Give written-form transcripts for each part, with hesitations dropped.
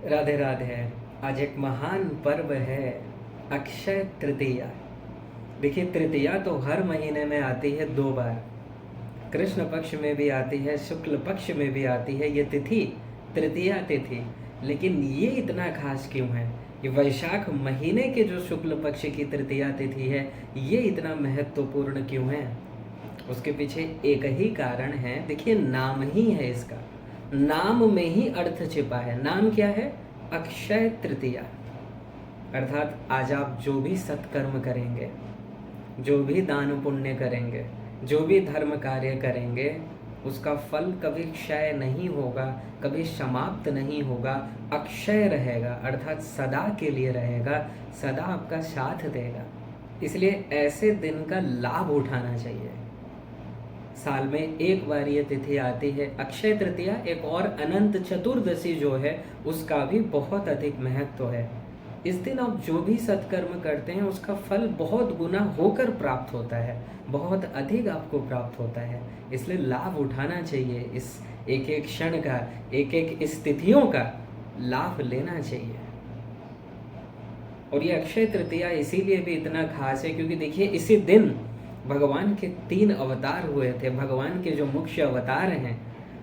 राधे राधे। आज एक महान पर्व है, अक्षय तृतीया। देखिए, तृतीया तो हर महीने में आती है 2 बार। कृष्ण पक्ष में भी आती है, शुक्ल पक्ष में भी आती है ये तिथि, तृतीया तिथि। लेकिन ये इतना खास क्यों है? ये वैशाख महीने के जो शुक्ल पक्ष की तृतीया तिथि है, ये इतना महत्वपूर्ण क्यों है? उसके पीछे एक ही कारण है। देखिए, नाम ही है इसका, नाम में ही अर्थ छिपा है। नाम क्या है? अक्षय तृतीया। अर्थात आज आप जो भी सत्कर्म करेंगे, जो भी दान पुण्य करेंगे, जो भी धर्म कार्य करेंगे, उसका फल कभी क्षय नहीं होगा, कभी समाप्त नहीं होगा, अक्षय रहेगा। अर्थात सदा के लिए रहेगा, सदा आपका साथ देगा। इसलिए ऐसे दिन का लाभ उठाना चाहिए। साल में एक बार ये तिथि आती है अक्षय तृतीया। एक और अनंत चतुर्दशी जो है, उसका भी बहुत अधिक महत्व है। इस दिन आप जो भी सत्कर्म करते हैं, उसका फल बहुत गुना होकर प्राप्त होता है, बहुत अधिक आपको प्राप्त होता है। इसलिए लाभ उठाना चाहिए, इस एक एक क्षण का, एक एक इस तिथियों का लाभ लेना चाहिए। और ये अक्षय तृतीया इसीलिए भी इतना खास है क्योंकि देखिए, इसी दिन भगवान के 3 अवतार हुए थे। भगवान के जो मुख्य अवतार हैं,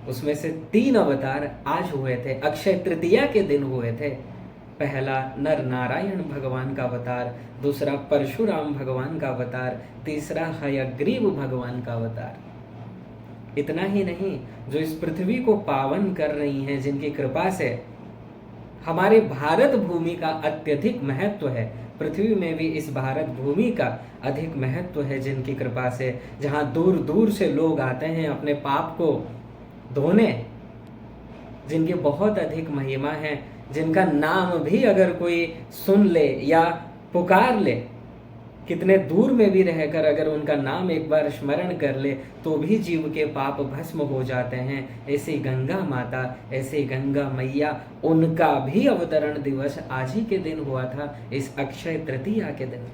उसमें से 3 अवतार आज हुए थे, अक्षय तृतीया के दिन हुए थे। पहला नर नारायण भगवान का अवतार, दूसरा परशुराम भगवान का अवतार, तीसरा हयग्रीव भगवान का अवतार। इतना ही नहीं, जो इस पृथ्वी को पावन कर रही हैं, जिनकी कृपा से हमारे भारत भूमि का अत्यधिक महत्व है, पृथ्वी में भी इस भारत भूमि का अधिक महत्व है, जिनकी कृपा से, जहाँ दूर दूर से लोग आते हैं अपने पाप को धोने, जिनकी बहुत अधिक महिमा है, जिनका नाम भी अगर कोई सुन ले या पुकार ले, कितने दूर में भी रहकर अगर उनका नाम एक बार स्मरण कर ले, तो भी जीव के पाप भस्म हो जाते हैं। ऐसी गंगा माता, ऐसी गंगा मैया, उनका भी अवतरण दिवस आज ही के दिन हुआ था, इस अक्षय तृतीया के दिन।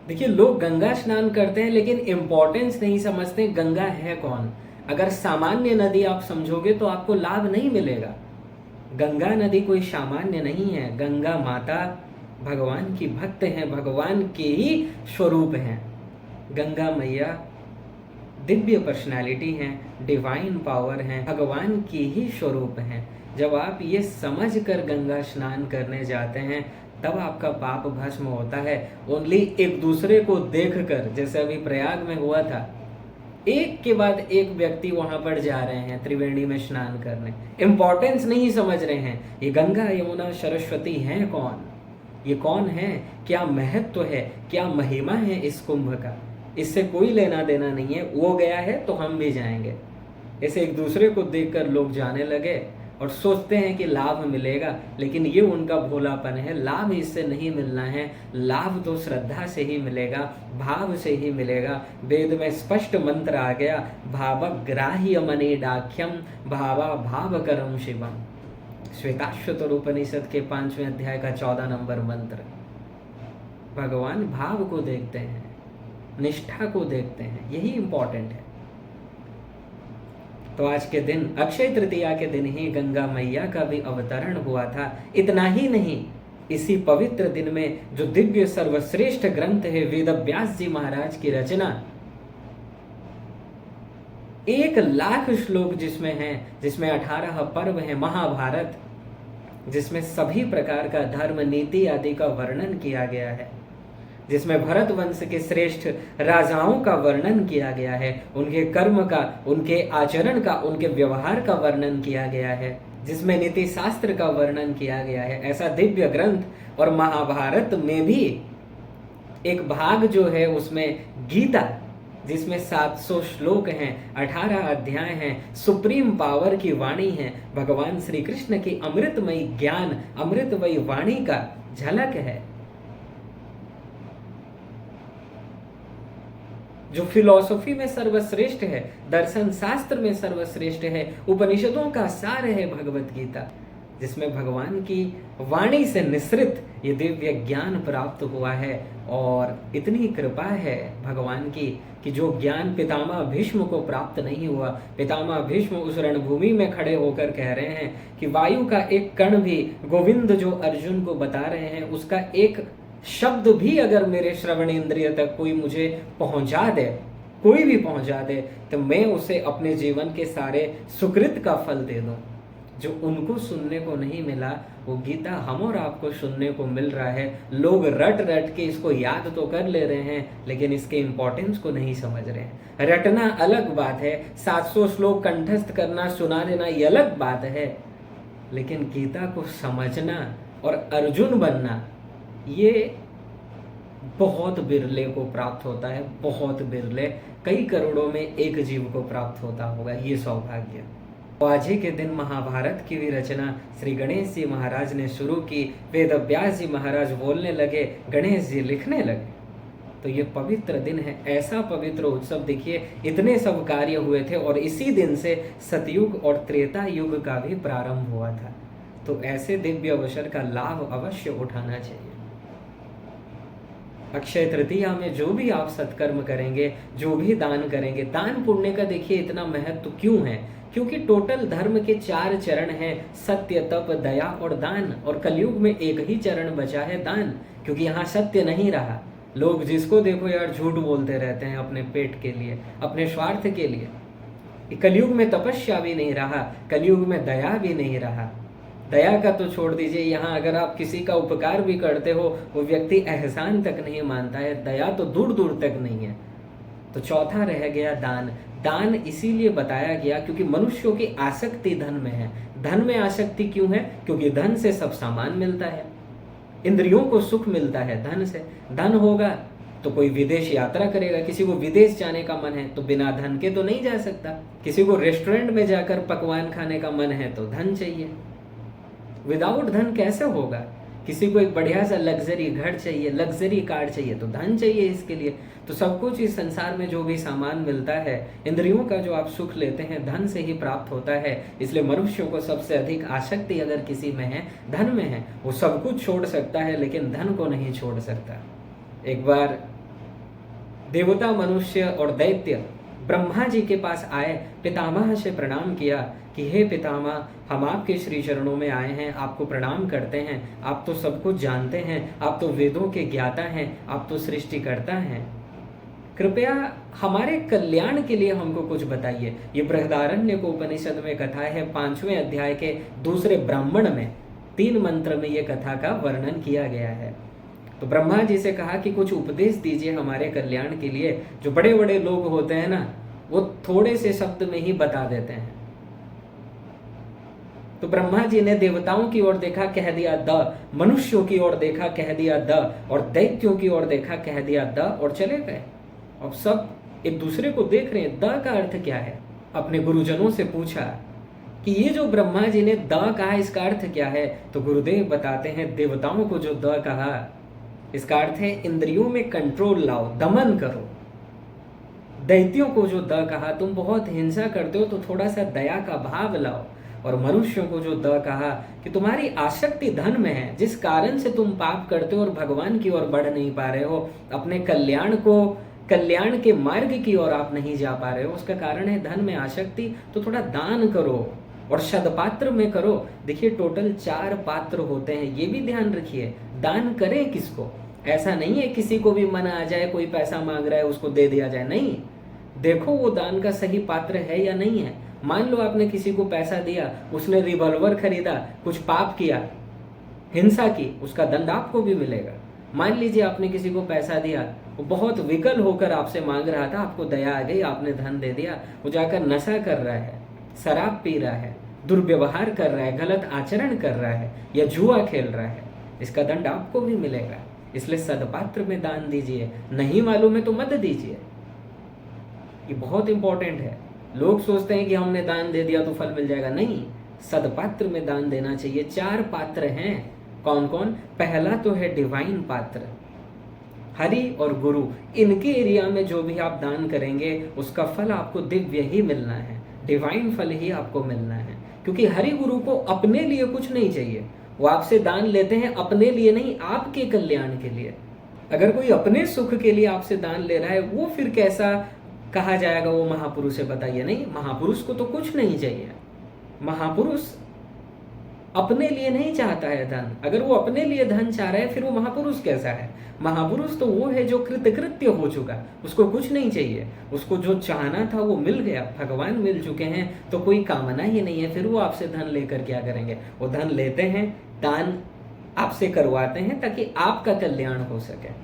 देखिए, लोग गंगा स्नान करते हैं लेकिन इंपॉर्टेंस नहीं समझते गंगा है कौन। अगर सामान्य नदी आप समझोगे तो आपको लाभ नहीं मिलेगा। गंगा नदी कोई सामान्य नहीं है। गंगा माता भगवान की भक्त हैं, भगवान के ही स्वरूप हैं। गंगा मैया दिव्य पर्सनालिटी हैं, डिवाइन पावर हैं, भगवान की ही स्वरूप हैं। जब आप ये समझकर गंगा स्नान करने जाते हैं, तब आपका पाप भस्म होता है। ओनली एक दूसरे को देखकर, जैसे अभी प्रयाग में हुआ था, एक के बाद एक व्यक्ति वहां पर जा रहे हैं त्रिवेणी में स्नान करने, इंपॉर्टेंस नहीं समझ रहे हैं ये गंगा यमुना सरस्वती हैं कौन, ये कौन है, क्या महत्व है, क्या महिमा है इस कुंभ का। इससे कोई लेना देना नहीं है, वो गया है तो हम भी जाएंगे। ऐसे एक दूसरे को देखकर लोग जाने लगे और सोचते हैं कि लाभ मिलेगा, लेकिन ये उनका भोलापन है। लाभ इससे नहीं मिलना है, लाभ तो श्रद्धा से ही मिलेगा, भाव से ही मिलेगा। वेद में स्पष्ट मंत्र आ गया, भावग्राह्य मणिडाख्यम भावा भावकरम शिवम। श्वेताश्वतर उपनिषद के 5वें अध्याय का 14 नंबर मंत्र। भगवान भाव को देखते हैं, निष्ठा को देखते हैं, यही इंपॉर्टेंट है। तो आज के दिन, अक्षय तृतीया के दिन ही गंगा मैया का भी अवतरण हुआ था। इतना ही नहीं, इसी पवित्र दिन में जो दिव्य सर्वश्रेष्ठ ग्रंथ है वेदव्यास जी महाराज की रचना, 1,00,000 श्लोक जिसमें हैं, जिसमें 18 पर्व हैं, महाभारत, जिसमें सभी प्रकार का धर्म नीति आदि का वर्णन किया गया है, जिसमें भरत वंश के श्रेष्ठ राजाओं का वर्णन किया गया है, उनके कर्म का, उनके आचरण का, उनके व्यवहार का वर्णन किया गया है, जिसमें नीति शास्त्र का वर्णन किया गया है। ऐसा दिव्य ग्रंथ। और महाभारत में भी एक भाग जो है उसमें गीता, जिसमें 700 श्लोक हैं, 18 अध्याय हैं, सुप्रीम पावर की वाणी है, भगवान श्री कृष्ण की अमृतमयी ज्ञान, अमृतमयी वाणी का झलक है। जो फिलॉसफी में सर्वश्रेष्ठ है, दर्शन शास्त्र में सर्वश्रेष्ठ है, उपनिषदों का सार है भगवत गीता। जिसमें भगवान की वाणी से निसृत ये दिव्य ज्ञान प्राप्त हुआ है। और इतनी कृपा है भगवान की कि जो ज्ञान पितामह भीष्म को प्राप्त नहीं हुआ, पितामह भीष्म उस रणभूमि में खड़े होकर कह रहे हैं कि वायु का एक कण भी, गोविंद जो अर्जुन को बता रहे हैं, उसका एक शब्द भी अगर मेरे श्रवण इंद्रिय तक कोई मुझे पहुंचा दे, कोई भी पहुंचा दे, तो मैं उसे अपने जीवन के सारे सुकृत का फल दे दूं। जो उनको सुनने को नहीं मिला वो गीता हम और आपको सुनने को मिल रहा है। लोग रट रट के इसको याद तो कर ले रहे हैं, लेकिन इसके इंपॉर्टेंस को नहीं समझ रहे हैं। रटना अलग बात है, 700 श्लोक कंठस्थ करना, सुना देना, ये अलग बात है, लेकिन गीता को समझना और अर्जुन बनना ये बहुत बिरले को प्राप्त होता है, बहुत बिरले, कई करोड़ों में एक जीव को प्राप्त होता होगा ये सौभाग्य। तो आज ही के दिन महाभारत की भी रचना श्री गणेश जी महाराज ने शुरू की। वेद व्यास जी महाराज बोलने लगे, गणेश जी लिखने लगे। तो ये पवित्र दिन है, ऐसा पवित्र उत्सव। देखिए इतने सब कार्य हुए थे और इसी दिन से सतयुग और त्रेता युग का भी प्रारंभ हुआ था। तो ऐसे दिव्य अवसर का लाभ अवश्य उठाना चाहिए। अक्षय तृतीया में जो भी आप सत्कर्म करेंगे, जो भी दान करेंगे, दान पुण्य का देखिए इतना महत्व क्यों है? क्योंकि टोटल धर्म के 4 चरण हैं, सत्य, तप, दया और दान। और कलयुग में एक ही चरण बचा है, दान, क्योंकि यहाँ सत्य नहीं रहा। लोग जिसको देखो यार झूठ बोलते रहते हैं अपने पेट के लिए, अपने स्वार्थ के लिए। कलयुग में तपस्या भी नहीं रहा, कलयुग में दया भी नहीं रहा। दया का तो छोड़ दीजिए, यहाँ अगर आप किसी का उपकार भी करते हो वो व्यक्ति एहसान तक नहीं मानता है, दया तो दूर दूर तक नहीं है। तो चौथा रह गया दान। दान इसीलिए बताया गया क्योंकि मनुष्यों की आसक्ति धन में है। धन में आसक्ति क्यों है? क्योंकि धन से सब सामान मिलता है, इंद्रियों को सुख मिलता है धन से। धन होगा तो कोई विदेश यात्रा करेगा, किसी को विदेश जाने का मन है तो बिना धन के तो नहीं जा सकता। किसी को रेस्टोरेंट में जाकर पकवान खाने का मन है तो धन चाहिए, विदाउट धन कैसे होगा? किसी को एक बढ़िया सा लग्जरी घर चाहिए, लग्जरी कार चाहिए तो धन चाहिए इसके लिए। तो सब कुछ इस संसार में जो भी सामान मिलता है, इंद्रियों का जो आप सुख लेते हैं, धन से ही प्राप्त होता है। इसलिए मनुष्यों को सबसे अधिक आसक्ति अगर किसी में है, धन में है। वो सब कुछ छोड़ सकता है लेकिन धन को नहीं छोड़ सकता। एक बार देवता, मनुष्य और दैत्य ब्रह्मा जी के पास आए, पितामह से प्रणाम किया कि हे पितामह, हम आपके श्री चरणों में आए हैं, आपको प्रणाम करते हैं। आप तो सब कुछ जानते हैं, आप तो वेदों के ज्ञाता हैं, आप तो सृष्टिकर्ता हैं। कृपया हमारे कल्याण के लिए हमको कुछ बताइए। ये बृहदारण्यक उपनिषद में कथा है, 5वें अध्याय के दूसरे ब्राह्मण में 3 मंत्र में ये कथा का वर्णन किया गया है। तो ब्रह्मा जी से कहा कि कुछ उपदेश दीजिए हमारे कल्याण के लिए। जो बड़े बड़े लोग होते हैं ना, वो थोड़े से शब्द में ही बता देते हैं। तो ब्रह्मा जी ने देवताओं की ओर देखा, कह दिया द, मनुष्यों की ओर देखा, कह दिया द, और दैत्यों की ओर देखा, कह दिया द, और चले गए। अब सब एक दूसरे को देख रहे हैं, द का अर्थ क्या है। अपने गुरुजनों से पूछा कि ये जो ब्रह्मा जी ने द कहा, इसका अर्थ क्या है? तो गुरुदेव बताते हैं, देवताओं को जो द कहा, इसका अर्थ है इंद्रियों में कंट्रोल लाओ, दमन करो। दैत्यों को जो द कहा, तुम बहुत हिंसा करते हो तो थोड़ा सा दया का भाव लाओ। और मनुष्यों को जो द कहा कि तुम्हारी आसक्ति धन में है, जिस कारण से तुम पाप करते हो और भगवान की ओर बढ़ नहीं पा रहे हो, अपने कल्याण के मार्ग की ओर आप नहीं जा पा रहे हो, उसका कारण है धन में आसक्ति। तो थोड़ा दान करो और सदपात्र में करो। देखिए टोटल 4 पात्र होते हैं, ये भी ध्यान रखिए। दान करें किसको? ऐसा नहीं है किसी को भी मन आ जाए, कोई पैसा मांग रहा है उसको दे दिया जाए, नहीं। देखो वो दान का सही पात्र है या नहीं है। मान लो आपने किसी को पैसा दिया, उसने रिवॉल्वर खरीदा, कुछ पाप किया, हिंसा की, उसका दंड आपको भी मिलेगा। मान लीजिए आपने किसी को पैसा दिया, वो बहुत विकल होकर आपसे मांग रहा था, आपको दया आ गई, आपने धन दे दिया, वो जाकर नशा कर रहा है, शराब पी रहा है, दुर्व्यवहार कर रहा है, गलत आचरण कर रहा है या जुआ खेल रहा है, इसका दंड आपको भी मिलेगा। इसलिए सदपात्र में दान दीजिए, नहीं मालूम है तो मत दीजिए। ये बहुत इंपॉर्टेंट है। लोग सोचते हैं कि हमने दान दे दिया तो फल मिल जाएगा, नहीं, सदपात्र में दान देना चाहिए। 4 पात्र हैं, कौन कौन? पहला तो है डिवाइन पात्र, हरि और गुरु। इनके एरिया में जो भी आप दान करेंगे उसका फल आपको दिव्य ही मिलना है, डिवाइन फल ही आपको मिलना है। क्योंकि हरि गुरु को अपने लिए कुछ नहीं चाहिए। वो आपसे दान लेते हैं अपने लिए नहीं, आपके कल्याण के लिए। अगर कोई अपने सुख के लिए आपसे दान ले रहा है, वो फिर कैसा कहा जाएगा वो महापुरुष है, बताइए। नहीं, महापुरुष को तो कुछ नहीं चाहिए। महापुरुष अपने लिए नहीं चाहता है धन। अगर वो अपने लिए धन चाह रहा है, फिर वो महापुरुष कैसा है? महापुरुष तो वो है जो कृतकृत्य हो चुका, उसको कुछ नहीं चाहिए, उसको जो चाहना था वो मिल गया, भगवान मिल चुके हैं, तो कोई कामना ही नहीं है। फिर वो आपसे धन लेकर क्या करेंगे? वो धन लेते हैं, दान आपसे करवाते हैं ताकि आपका कल्याण हो सके।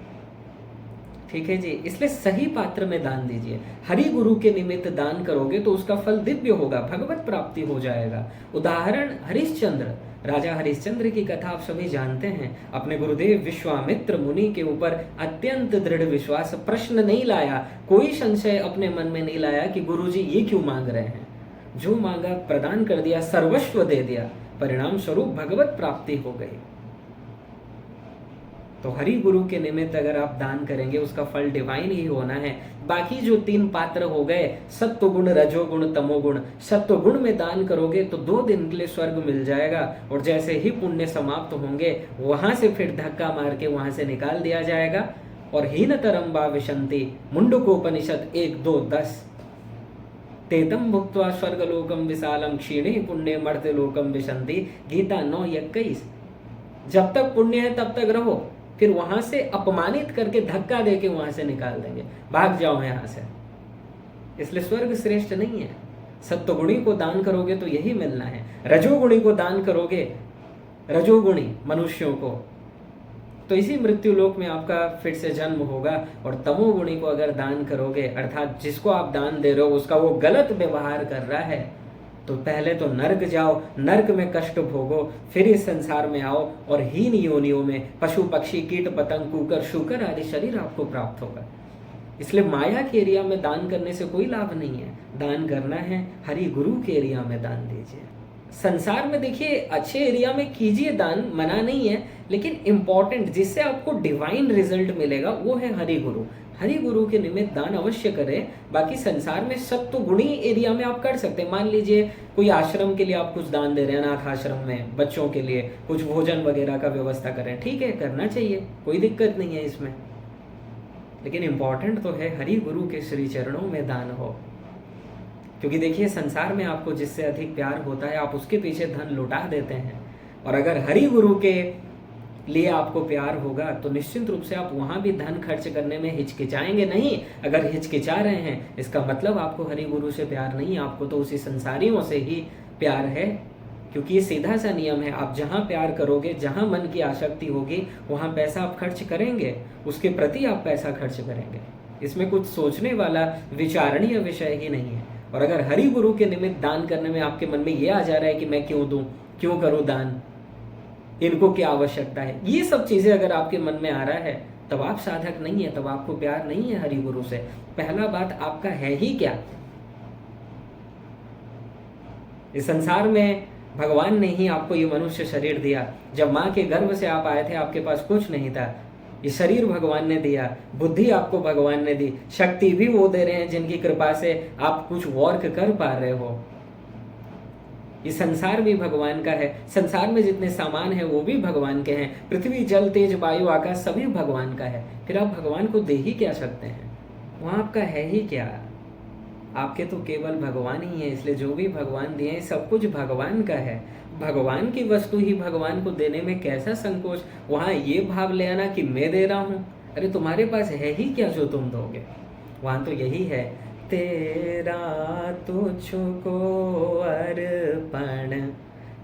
ठीक है जी, इसलिए सही पात्र में दान दीजिए। हरि गुरु के निमित्त दान करोगे तो उसका फल दिव्य होगा, भगवत प्राप्ति हो जाएगा। उदाहरण हरिश्चंद्र, राजा हरिश्चंद्र की कथा आप सभी जानते हैं। अपने गुरुदेव विश्वामित्र मुनि के ऊपर अत्यंत दृढ़ विश्वास, प्रश्न नहीं लाया, कोई संशय अपने मन में नहीं लाया कि गुरुजी ये क्यों मांग रहे हैं। जो मांगा प्रदान कर दिया, सर्वस्व दे दिया, परिणाम स्वरूप भगवत प्राप्ति हो गई। तो हरि गुरु के निमित्त अगर आप दान करेंगे, उसका फल डिवाइन ही होना है। बाकी जो 3 पात्र हो गए, सत्व गुण, रजोगुण, तमोगुण। सत्व गुण में दान करोगे तो 2 दिन के लिए स्वर्ग मिल जाएगा, और जैसे ही पुण्य समाप्त होंगे वहां से फिर धक्का मार के वहां से निकाल दिया जाएगा। और हीन तरम्बा विशंति, मुंडकोपनिषद 1-2-10। तेतम भुक्त्वा स्वर्गलोकम विशालम क्षीणे पुण्य मर्त्यलोकम विशंति, गीता 9:21। जब तक पुण्य है तब तक रहो, फिर वहां से अपमानित करके धक्का देके वहां से निकाल देंगे, भाग जाओ यहां से। इसलिए स्वर्ग श्रेष्ठ नहीं है। सत्वगुणी को दान करोगे तो यही मिलना है, रजोगुणी को दान करोगे, रजोगुणी मनुष्यों को, तो इसी मृत्यु लोक में आपका फिर से जन्म होगा। और तमोगुणी को अगर दान करोगे, अर्थात जिसको आप दान दे रहे हो उसका वो गलत व्यवहार कर रहा है, तो पहले तो नर्क जाओ, नर्क में कष्ट भोगो, फिर इस संसार में आओ, और हीन योनियों में पशु पक्षी कीट पतंग कुकर शुकर आदि शरीर आपको प्राप्त होगा। इसलिए माया के एरिया में दान करने से कोई लाभ नहीं है। दान करना है हरि गुरु के एरिया में दान दीजिए। संसार में देखिए अच्छे एरिया में कीजिए दान, मना नहीं है, लेकिन इंपॉर्टेंट जिससे आपको डिवाइन रिजल्ट मिलेगा वो है हरि गुरु। हरि गुरु के निमित्त दान अवश्य करें। बाकी संसार में सत्व गुणी एरिया में आप कर सकते हैं। मान लीजिए कोई आश्रम के लिए आप कुछ दान दे रहे हैं, अनाथ आश्रम में बच्चों के लिए कुछ भोजन वगैरह का व्यवस्था करें, ठीक है, करना चाहिए, कोई दिक्कत नहीं है इसमें। लेकिन इंपॉर्टेंट तो है हरि गुरु के श्री चरणों में दान हो, क्योंकि देखिए संसार में आपको जिससे अधिक प्यार होता है आप उसके पीछे धन लुटा देते हैं। और अगर हरि गुरु के लिए आपको प्यार होगा तो निश्चित रूप से आप वहां भी धन खर्च करने में हिचकिचाएंगे नहीं। अगर हिचकिचा रहे हैं इसका मतलब आपको हरि गुरु से प्यार नहीं, आपको तो उसी संसारियों से ही प्यार है। क्योंकि ये सीधा सा नियम है, आप जहां प्यार करोगे, जहां मन की आसक्ति होगी, वहां पैसा आप खर्च करेंगे, उसके प्रति आप पैसा खर्च करेंगे। इसमें कुछ सोचने वाला विचारणीय विषय ही नहीं है। और अगर हरि गुरु के निमित्त दान करने में आपके मन में ये आ जा रहा है कि मैं क्यों दूं, क्यों करूं दान, इनको क्या आवश्यकता है, ये सब चीजें अगर आपके मन में आ रहा है, तब आप साधक नहीं है, तब आपको प्यार नहीं है हरि गुरु से। पहला बात, आपका है ही क्या? इस संसार में भगवान ने ही आपको ये मनुष्य शरीर दिया। जब माँ के गर्भ से आप आए थे आपके पास कुछ नहीं था, ये शरीर भगवान ने दिया, बुद्धि आपको भगवान ने दी, शक्ति भी वो दे रहे हैं जिनकी कृपा से आप कुछ वर्क कर पा रहे हो। ये संसार भी भगवान का है, संसार में जितने सामान है वो भी भगवान के हैं, पृथ्वी जल तेज वायु आकाश सभी भगवान का है। फिर आप भगवान को दे ही क्या सकते हैं? वहाँ आपका है ही क्या? आपके तो केवल भगवान ही है। इसलिए जो भी भगवान दिए सब कुछ भगवान का है। भगवान की वस्तु ही भगवान को देने में कैसा संकोच? वहाँ ये भाव ले आना कि मैं दे रहा हूँ, अरे तुम्हारे पास है ही क्या जो तुम दोगे? वहाँ तो यही है, तेरा तुझको अर्पण,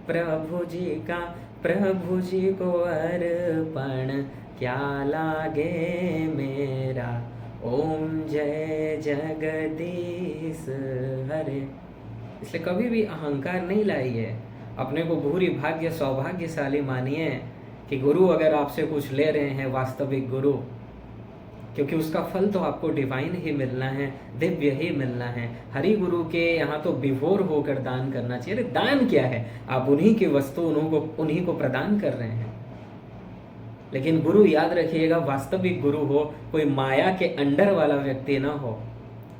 प्रभु जी का प्रभु जी को अर्पण, क्या लागे मेरा, ओम जय जगदीश हरे। इसलिए कभी भी अहंकार नहीं लाइए, अपने को भूरी भाग्य सौभाग्यशाली मानिए कि गुरु अगर आपसे कुछ ले रहे हैं, वास्तविक गुरु, क्योंकि उसका फल तो आपको डिवाइन ही मिलना है, दिव्य ही मिलना है। हरि गुरु के यहाँ तो विभोर होकर दान करना चाहिए। अरे दान क्या है, आप उन्हीं की वस्तु उन्हीं को प्रदान कर रहे हैं। लेकिन गुरु याद रखिएगा, वास्तविक गुरु हो, कोई माया के अंडर वाला व्यक्ति ना हो।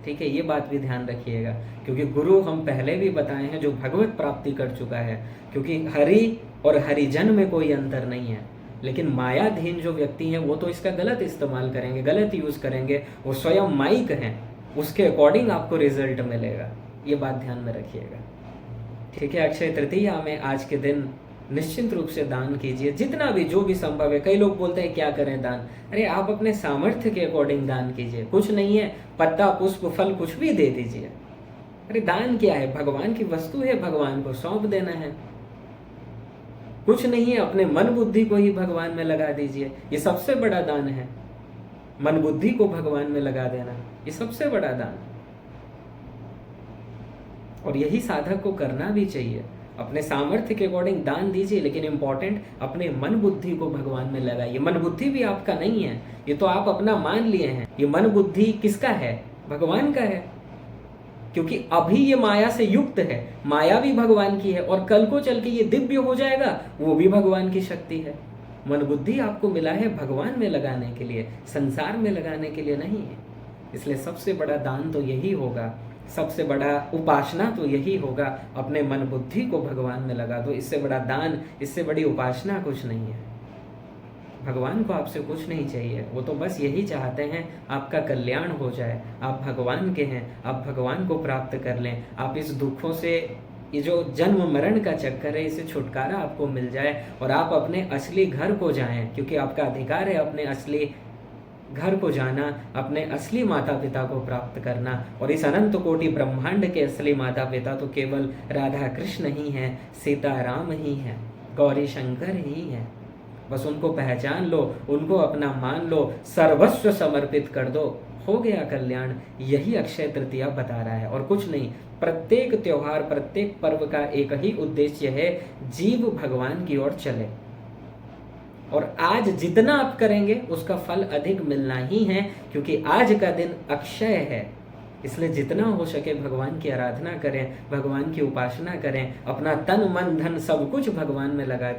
ठीक है, ये बात भी ध्यान रखिएगा, क्योंकि गुरु हम पहले भी बताए हैं जो भगवत प्राप्ति कर चुका है, क्योंकि हरि और हरिजन में कोई अंतर नहीं है। लेकिन मायाधीन जो व्यक्ति हैं वो तो इसका गलत इस्तेमाल करेंगे, गलत यूज़ करेंगे, वो स्वयं माइक हैं, उसके अकॉर्डिंग आपको रिजल्ट मिलेगा, ये बात ध्यान में रखिएगा। ठीक है, अक्षय तृतीया में आज के दिन निश्चित रूप से दान कीजिए, जितना भी जो भी संभव है। कई लोग बोलते हैं क्या करें दान, अरे आप अपने सामर्थ्य के अकॉर्डिंग दान कीजिए, कुछ नहीं है, पत्ता पुष्प फल कुछ भी दे दीजिए। अरे दान क्या है, भगवान की वस्तु है, भगवान को सौंप देना है। कुछ नहीं है, अपने मन बुद्धि को ही भगवान में लगा दीजिए, ये सबसे बड़ा दान है। मन बुद्धि को भगवान में लगा देना, ये सबसे बड़ा दान, और यही साधक को करना भी चाहिए। अपने सामर्थ्य के अकॉर्डिंग दान दीजिए, लेकिन इंपॉर्टेंट अपने मन बुद्धि को भगवान में लगाइए। मन बुद्धि भी आपका नहीं है, ये तो आप अपना मान लिए हैं। ये मन बुद्धि किसका है, भगवान का है, क्योंकि अभी ये माया से युक्त है, माया भी भगवान की है, और कल को चल के ये दिव्य हो जाएगा, वो भी भगवान की शक्ति है। मन बुद्धि आपको मिला है भगवान में लगाने के लिए, संसार में लगाने के लिए नहीं है। इसलिए सबसे बड़ा दान तो यही होगा, सबसे बड़ा उपासना तो यही होगा, अपने मन बुद्धि को भगवान में लगा दो। इससे बड़ा दान, इससे बड़ी उपासना कुछ नहीं है। भगवान को आपसे कुछ नहीं चाहिए, वो तो बस यही चाहते हैं आपका कल्याण हो जाए। आप भगवान के हैं, आप भगवान को प्राप्त कर लें, आप इस दुखों से, ये जो जन्म मरण का चक्कर है, इससे छुटकारा आपको मिल जाए, और आप अपने असली घर को जाएं, क्योंकि आपका अधिकार है अपने असली घर को जाना, अपने असली माता पिता को प्राप्त करना। और इस अनंत कोटि ब्रह्मांड के असली माता पिता तो केवल राधा कृष्ण ही हैं, सीता राम ही हैं, गौरी शंकर ही हैं। बस उनको पहचान लो, उनको अपना मान लो, सर्वस्व समर्पित कर दो, हो गया कल्याण। यही अक्षय तृतीया बता रहा है, और कुछ नहीं। प्रत्येक त्योहार, प्रत्येक पर्व का एक ही उद्देश्य है, जीव भगवान की ओर चले, और आज जितना आप करेंगे उसका फल अधिक मिलना ही है, क्योंकि आज का दिन अक्षय है। इसलिए जितना हो सके भगवान की आराधना करें, भगवान की उपासना करें, अपना तन मन धन सब कुछ भगवान में लगा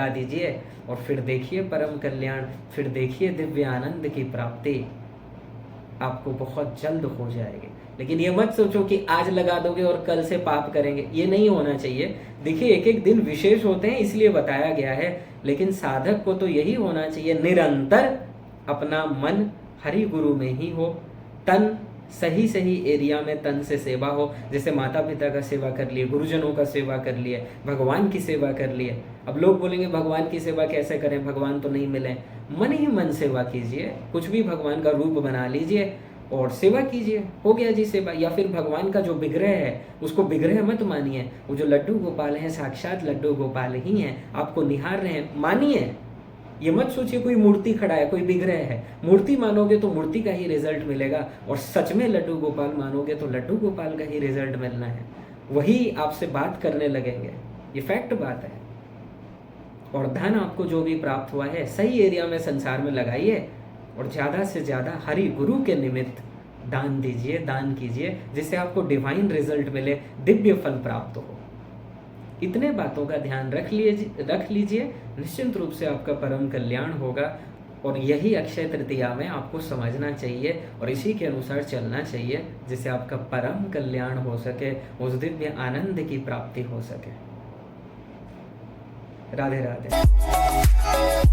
दीजिए, और फिर देखिए परम कल्याण, फिर देखिए दिव्य आनंद की प्राप्ति आपको बहुत जल्द हो जाएगी। लेकिन ये मत सोचो कि आज लगा दोगे और कल से पाप करेंगे, ये नहीं होना चाहिए। देखिए एक एक दिन विशेष होते हैं, इसलिए बताया गया है, लेकिन साधक को तो यही होना चाहिए, निरंतर अपना मन हरि गुरु में ही हो, तन सही एरिया में तन से सेवा हो। जैसे माता पिता का सेवा कर लिए, गुरुजनों का सेवा कर लिए, भगवान की सेवा कर लिए। अब लोग बोलेंगे भगवान की सेवा कैसे करें, भगवान तो नहीं मिले। मन ही मन सेवा कीजिए, कुछ भी भगवान का रूप बना लीजिए और सेवा कीजिए, हो गया जी सेवा। या फिर भगवान का जो विग्रह है उसको विग्रह मत मानिए, वो जो लड्डू गोपाल हैं साक्षात लड्डू गोपाल ही हैं, आपको निहार रहे हैं, मानिए। ये मत सोचिए कोई मूर्ति खड़ा है, कोई विग्रह है। मूर्ति मानोगे तो मूर्ति का ही रिजल्ट मिलेगा, और सच में लड्डू गोपाल मानोगे तो लड्डू गोपाल का ही रिजल्ट मिलना है, वही आपसे बात करने लगेंगे। ये फैक्ट बात है। और धन आपको जो भी प्राप्त हुआ है सही एरिया में संसार में लगाइए, और ज़्यादा से ज़्यादा हरि गुरु के निमित्त दान दीजिए, दान कीजिए, जिससे आपको डिवाइन रिजल्ट मिले, दिव्य फल प्राप्त हो। इतने बातों का ध्यान रख लीजिए, निश्चित रूप से आपका परम कल्याण होगा। और यही अक्षय तृतीया में आपको समझना चाहिए और इसी के अनुसार चलना चाहिए, जिससे आपका परम कल्याण हो सके, उस दिव्य आनंद की प्राप्ति हो सके। राधे राधे।